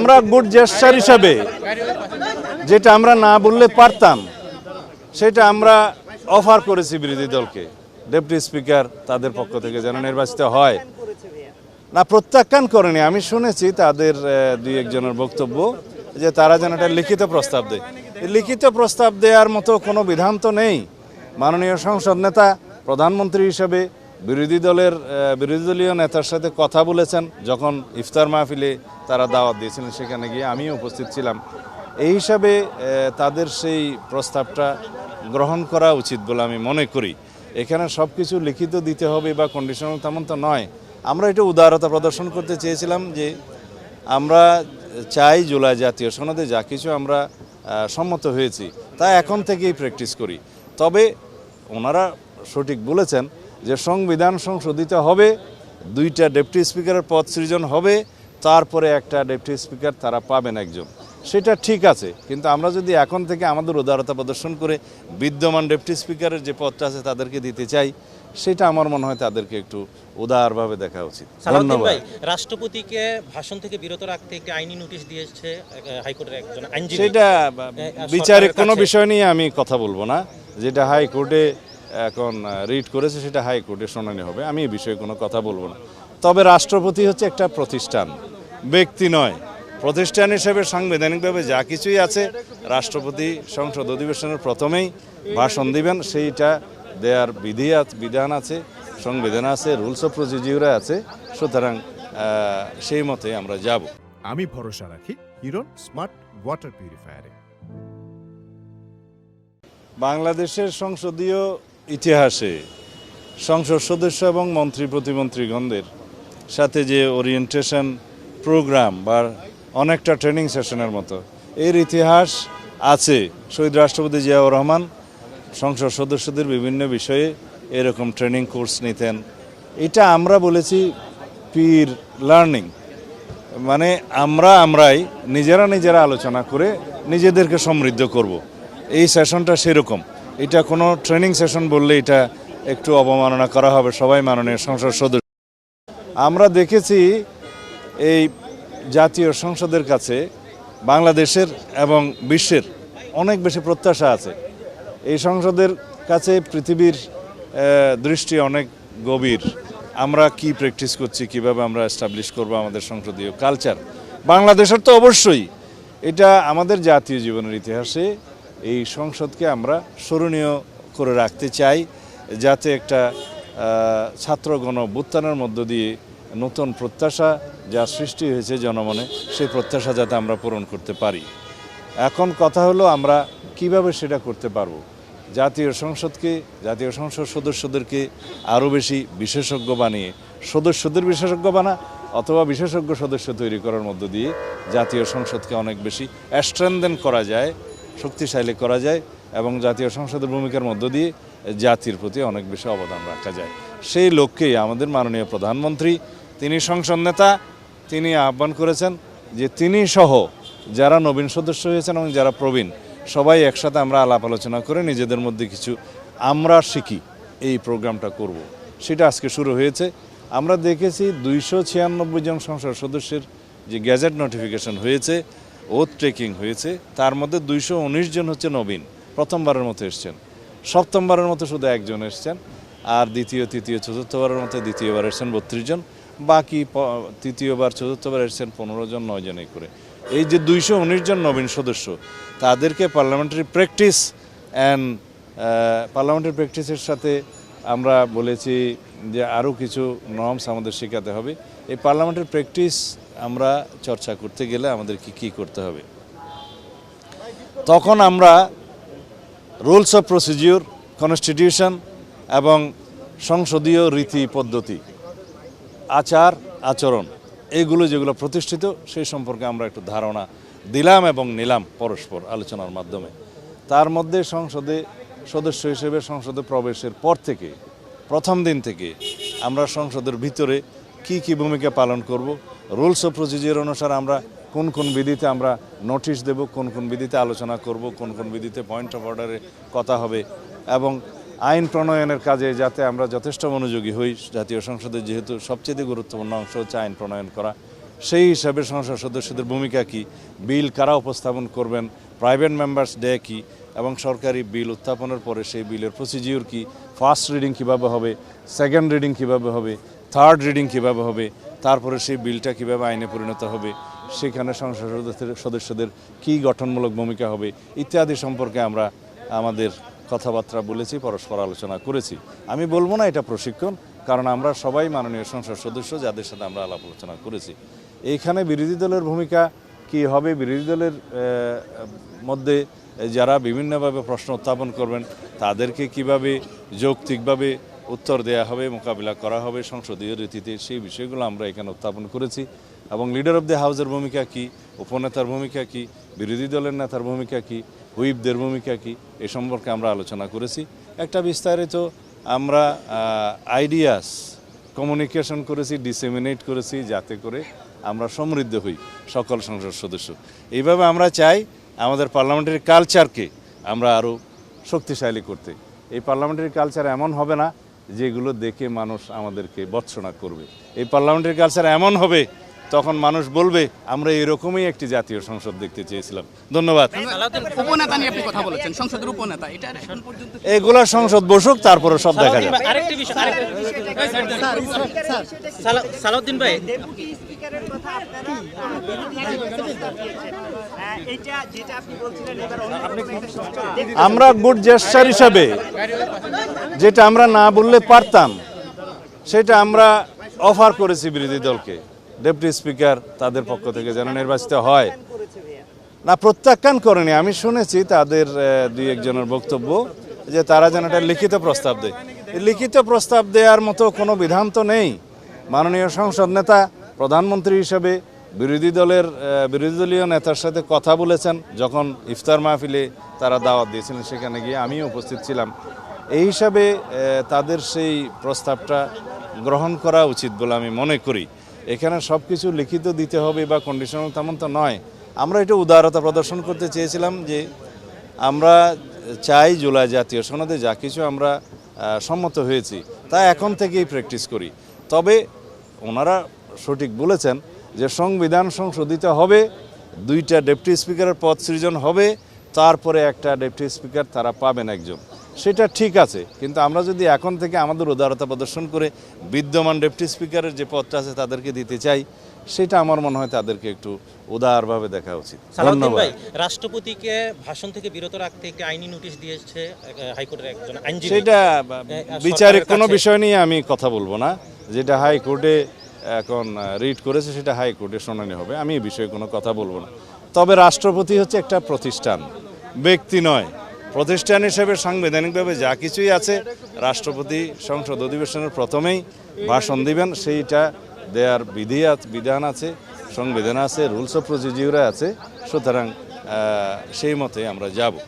আমরা good gesture হিসাবে যেটা আমরা না বললে পারতাম সেটা আমরা অফার করেছি বিরোধী দলকে, ডেপুটি স্পিকার তাদের পক্ষ থেকে যেন নির্বাচিত হয়। না, প্রত্যাখ্যান করেনি। আমি শুনেছি তাদের দুই একজনের বক্তব্য যে তারা যেন একটা লিখিত প্রস্তাব দেয়। লিখিত প্রস্তাব দেওয়ার মতো কোনো বিধান তো নেই। মাননীয় সংসদ নেতা প্রধানমন্ত্রী হিসেবে বিরোধী দলীয় নেতার সাথে কথা বলেছেন, যখন ইফতার মাহফিলে তারা দাওয়াত দিয়েছিলেন সেখানে গিয়ে আমিও উপস্থিত ছিলাম। এই হিসাবে তাদের সেই প্রস্তাবটা গ্রহণ করা উচিত বলে আমি মনে করি। এখানে সব কিছু লিখিত দিতে হবে বা কন্ডিশনাল তেমন তো নয়। আমরা এটা উদারতা প্রদর্শন করতে চেয়েছিলাম যে আমরা চাই জুলাই জাতীয় সনদে যা কিছু আমরা সম্মত হয়েছি তা এখন থেকেই প্র্যাকটিস করি। তবে ওনারা সঠিক বলেছেন যে সংবিধান সংশোধিত হবে, 2টা ডেপুটি স্পিকারের পদ সৃজন হবে, তারপরে একটা ডেপুটি স্পিকার তারা পাবেন একজন। সেটা ঠিক আছে, কিন্তু আমরা যদি এখন থেকে আমাদের উদারতা প্রদর্শন করে বিদ্যমান ডেপুটি স্পিকারের যে পদটা আছে তাদেরকে দিতে চাই, সেটা আমার মনে হয় তাদেরকে একটু উদারভাবে দেখা উচিত। ধন্যবাদ। রাষ্ট্রপতিকে ভাষণ থেকে বিরত রাখতে একটি আইনি নোটিশ দিয়েছে হাইকোর্টের একজন আইনজীবী। সেটা বিচারিক কোনো বিষয় নিয়ে আমি কথা বলবো না। যেটা হাইকোর্টে এখন রিট করেছে সেটা হাইকোর্টে শুনানি হবে, আমি এই বিষয়ে কোনো কথা বলবো না। তবে রাষ্ট্রপতি হচ্ছে একটা প্রতিষ্ঠান, ব্যক্তি নয়। প্রতিষ্ঠান হিসেবে সাংবিধানিকভাবে যা কিছুই আছে রাষ্ট্রপতি সংসদ অধিবেশনের প্রথমেই ভাষণ দিবেন, সেইটা দেওয়ার বিধান আছে, সংবিধান আছে, রুলস অফ প্রসিডিউর আছে। সুতরাং সেই মতে আমরা যাব। আমি ভরসা রাখি হিরন স্মার্ট ওয়াটার পিউরিফায়ারে। বাংলাদেশের সংসদীয় ইতিহাসে সংসদ সদস্য এবং মন্ত্রী প্রতিমন্ত্রীগণদের সাথে যে ওরিয়েন্টেশন প্রোগ্রাম বা অনেকটা ট্রেনিং সেশনের মতো এর ইতিহাস আছে। শহীদ রাষ্ট্রপতি জিয়াউর রহমান সংসদ সদস্যদের বিভিন্ন বিষয়ে এরকম ট্রেনিং কোর্স নিতেন। এটা আমরা বলেছি পির লার্নিং, মানে আমরাই নিজেরা আলোচনা করে নিজেদেরকে সমৃদ্ধ করব। এই সেশনটা সেরকম। এটা কোনো ট্রেনিং সেশন বললে এটা একটু অবমাননা করা হবে সবাই মাননীয় সংসদ সদস্য। আমরা দেখেছি এই জাতীয় সংসদের কাছে বাংলাদেশের এবং বিশ্বের অনেক বেশি প্রত্যাশা আছে। এই সংসদের কাছে পৃথিবীর দৃষ্টি অনেক গভীর। আমরা কি প্র্যাকটিস করছি, কিভাবে আমরা এস্টাবলিশ করব আমাদের সংসদীয় কালচার। বাংলাদেশের তো অবশ্যই এটা আমাদের জাতীয় জীবনের ইতিহাসে এই সংসদকে আমরা স্মরণীয় করে রাখতে চাই, যাতে একটা ছাত্র গণ অভ্যুত্থানের মধ্য দিয়ে নতুন প্রত্যাশা যা সৃষ্টি হয়েছে জনমনে, সেই প্রত্যাশা যাতে আমরা পূরণ করতে পারি। এখন কথা হলো আমরা কিভাবে সেটা করতে পারবো। জাতীয় সংসদ সদস্যদেরকে আরও বেশি বিশেষজ্ঞ বানিয়ে সদস্যদের বিশেষজ্ঞ বানা অথবা বিশেষজ্ঞ সদস্য তৈরি করার মধ্য দিয়ে জাতীয় সংসদকে অনেক বেশি স্ট্রেনথেন করা যায়, শক্তিশালী করা যায় এবং জাতীয় সংসদের ভূমিকার মধ্য দিয়ে জাতির প্রতি অনেক বেশি অবদান রাখা যায়। সেই লক্ষ্যেই আমাদের মাননীয় প্রধানমন্ত্রী, তিনি সংসদ নেতা, তিনি আহ্বান করেছেন যে তিনি সহ যারা নবীন সদস্য হয়েছেন এবং যারা প্রবীণ সবাই একসাথে আমরা আলাপ আলোচনা করে নিজেদের মধ্যে কিছু আমরা শিখি, এই প্রোগ্রামটা করব। সেটা আজকে শুরু হয়েছে। আমরা দেখেছি 296 জন সংসদ সদস্যের যে গ্যাজেট নোটিফিকেশন হয়েছে, ওথ টেকিং হয়েছে, তার মধ্যে 219 জন হচ্ছে নবীন, প্রথমবারের মতো এসছেন। সপ্তমবারের মতো শুধু একজন এসছেন, আর দ্বিতীয় তৃতীয় চতুর্থবারের মতো দ্বিতীয়বার এসছেন 32 জন, বাকি তৃতীয়বার চতুর্থবার এসছেন 15 জন, 9 জনেই করে। এই যে 219 জন নবীন সদস্য, তাদেরকে পার্লামেন্টারি প্র্যাকটিসের সাথে আমরা বলেছি যে আরও কিছু নর্মস আমাদের শেখাতে হবে। এই পার্লামেন্টারি প্র্যাকটিস আমরা চর্চা করতে গেলে আমাদের কি করতে হবে, তখন আমরা রুলস অফ প্রসিডিউর, কনস্টিটিউশন এবং সংসদীয় রীতি পদ্ধতি, আচার আচরণ, এইগুলো যেগুলো প্রতিষ্ঠিত সেই সম্পর্কে আমরা একটু ধারণা দিলাম এবং নিলাম পরস্পর আলোচনার মাধ্যমে। তার মধ্যে সংসদে সদস্য হিসেবে সংসদে প্রবেশের পর থেকে, প্রথম দিন থেকে আমরা সংসদের ভিতরে কি ভূমিকা পালন করব, রুলস অফ প্রসিডিউর অনুসারে আমরা কোন বিধিতে আমরা নোটিশ দেব, কোন বিধিতে আলোচনা করব, কোন বিধিতে পয়েন্ট অফ অর্ডারে কথা হবে, এবং আইন প্রণয়নের কাজে যাতে আমরা যথেষ্ট মনোযোগী হই। জাতীয় সংসদের যেহেতু সবচেয়ে গুরুত্বপূর্ণ অংশ হচ্ছে আইন প্রণয়ন করা, সেই হিসাবে সংসদ সদস্যদের ভূমিকা কী, বিল কারা উপস্থাপন করবেন, প্রাইভেট মেম্বার্স ডে কী, এবং সরকারি বিল উত্থাপনের পরে সেই বিলের প্রসিডিউর কী, ফার্স্ট রিডিং কীভাবে হবে, সেকেন্ড রিডিং কীভাবে হবে, থার্ড রিডিং কীভাবে হবে, তারপরে সেই বিলটা কীভাবে আইনে পরিণত হবে, সেখানে সংসদ সদস্যদের কী গঠনমূলক ভূমিকা হবে ইত্যাদি সম্পর্কে আমরা আমাদের কথাবার্তা বলেছি, পরস্পর আলোচনা করেছি। আমি বলবো না এটা প্রশিক্ষণ, কারণ আমরা সবাই মাননীয় সংসদ সদস্য যাদের সাথে আমরা আলাপ আলোচনা করেছি। এইখানে বিরোধী দলের ভূমিকা কি হবে, বিরোধী দলের মধ্যে যারা বিভিন্নভাবে প্রশ্ন উত্থাপন করবেন তাদেরকে কিভাবে যৌক্তিকভাবে উত্তর দেওয়া হবে, মোকাবিলা করা হবে সংসদীয় রীতিতে, সেই বিষয়গুলো আমরা এখানে উত্থাপন করেছি। এবং লিডার অফ দ্য হাউসের ভূমিকা কী, উপনেতার ভূমিকা কী, বিরোধী দলের নেতার ভূমিকা কী, হুইপদের ভূমিকা কী, এ সম্পর্কে আমরা আলোচনা করেছি। একটা বিস্তারিত আমরা আইডিয়াস কমিউনিকেশন করেছি, ডিসেমিনেট করেছি, যাতে করে আমরা সমৃদ্ধ হই সকল সংসদ সদস্য। এইভাবে আমরা চাই আমাদের পার্লামেন্টারি কালচারকে আমরা আরও শক্তিশালী করতে। এই পার্লামেন্টারি কালচার এমন হবে না যেগুলো দেখে মানুষ আমাদেরকে ভর্ৎসনা করবে। এই পার্লামেন্টারি কালচার এমন হবে তখন মানুষ বলবে আমরা এরকমই একটি জাতীয় সংসদ দেখতে চেয়েছিলাম। ধন্যবাদ। উপনেতা নিয়ে আপনি কথা বলেছেন, সংসদের উপনেতা, এটা এখন পর্যন্ত এগুলা সংসদ বসুক, তারপরে সব দেখা যাবে। আরেকটি বিষয়, সালাউদ্দিন ভাই, ডেপুটি স্পিকারের কথা আপনারা এটা যেটা আপনি বলছিলেন এবার অন্যরকম একটা সংস্কার আমরা গুড জেস্টার হিসাবে যেটা আমরা না বললে পারতাম সেটা আমরা অফার করেছি বিরোধী দলকে। ডেপুটি স্পিকার তাদের পক্ষ থেকে যেন নির্বাচিত হয়, না প্রত্যাখ্যান করেনি। আমি শুনেছি তাদের দুই একজনের বক্তব্য যে তারা যেন একটা লিখিত প্রস্তাব দেয়। এই লিখিত প্রস্তাব দেওয়ার মতো কোনো বিধান তো নেই। মাননীয় সংসদ নেতা প্রধানমন্ত্রী হিসেবে বিরোধী দলীয় নেতার সাথে কথা বলেছেন, যখন ইফতার মাহফিলে তারা দাওয়াত দিয়েছিলেন সেখানে গিয়ে আমিও উপস্থিত ছিলাম। এই হিসাবে তাদের সেই প্রস্তাবটা গ্রহণ করা উচিত বলে আমি মনে করি। এখানে সব কিছু লিখিত দিতে হবে বা কন্ডিশনাল তেমন তো নয়। আমরা এটা উদারতা প্রদর্শন করতে চেয়েছিলাম যে আমরা চাই জুলাই জাতীয় সনদে যা কিছু আমরা সম্মত হয়েছি তা এখন থেকেই প্র্যাকটিস করি। তবে ওনারা সঠিক বলেছেন যে সংবিধান সংশোধিত হবে, 2টা ডেপুটি স্পিকারের পদ সৃজন হবে, তারপরে একটা ডেপুটি স্পিকার তারা পাবেন একজন। সেটা ঠিক আছে, কিন্তু আমরা যদি এখন থেকে আমাদের উদারতা প্রদর্শন করে বিদ্যমান ডেপুটি স্পিকারের যে পদটা আছে তাদেরকে দিতে চাই, সেটা আমার মনে হয় তাদেরকে একটু উদারভাবে দেখা উচিত। সালাউদ্দিন ভাই, ধন্যবাদ। রাষ্ট্রপতিকে ভাষণ থেকে বিরত রাখতে একটি আইনি নোটিশ দিয়েছে হাইকোর্টের একজন আইনজীবী। সেটা বিচারিক কোনো কাছে। বিষয় নিয়ে আমি কথা বলবো না। যেটা হাইকোর্টে এখন রিট করেছে সেটা হাইকোর্টে শুনানি হবে, আমি এই বিষয়ে কোনো কথা বলবো না। তবে রাষ্ট্রপতি হচ্ছে একটা প্রতিষ্ঠান, ব্যক্তি নয়। প্রতিষ্ঠান হিসেবে সাংবিধানিকভাবে যা কিছুই আছে রাষ্ট্রপতি সংসদ অধিবেশনের প্রথমেই ভাষণ দিবেন, সেইটা দেওয়ার বিধান আছে, সংবিধান আছে, রুলস অফ প্রসিডিউরে আছে। সুতরাং সেই মতে আমরা যাব।